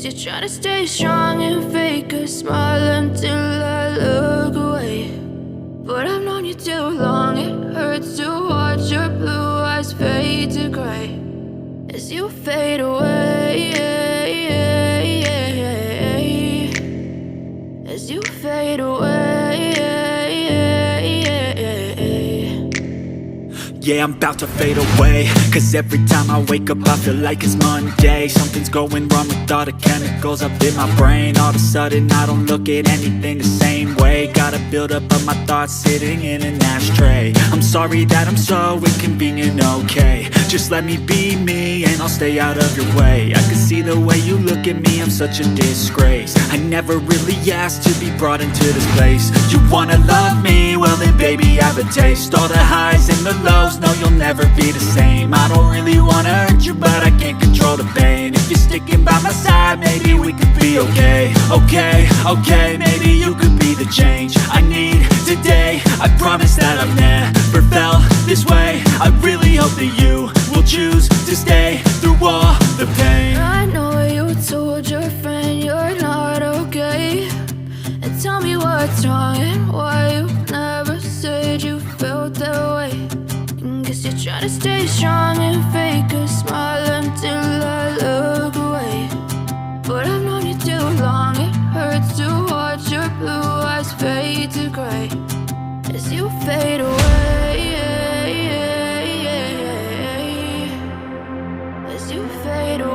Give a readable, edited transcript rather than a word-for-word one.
you're trying to stay strong and fake a smile until I look away. But I've known you too long, it hurts to watch your blue eyes fade to gray as you fade away, as you fade away. Yeah, I'm about to fade away, cause every time I wake up I feel like it's Monday. Something's going wrong with all the chemicals up in my brain. All of a sudden I don't look at anything the same way. Got a buildup of my thoughts sitting in an ashtray. I'm sorry that I'm so inconvenient, okay. Just let me be me and I'll stay out of your way. I can see the way you look at me, I'm such a disgrace. I never really asked to be brought into this place. You wanna love me? Well then baby have a taste. All the highs and the lows, no, you'll never be the same. I don't really wanna hurt you, but I can't control the pain. If you're sticking by my side, maybe we could be okay. Okay, maybe you could be the change I need today. I promise that I've never felt this way. I really hope that you will choose to stay through all the pain. I know you told your friend you're not okay, and tell me what's wrong and why you never said you felt that way. Guess you're trying to stay strong and fake a smile until I look away. But I've known you too long, it hurts to watch your blue eyes fade to gray as you fade away, as you fade away.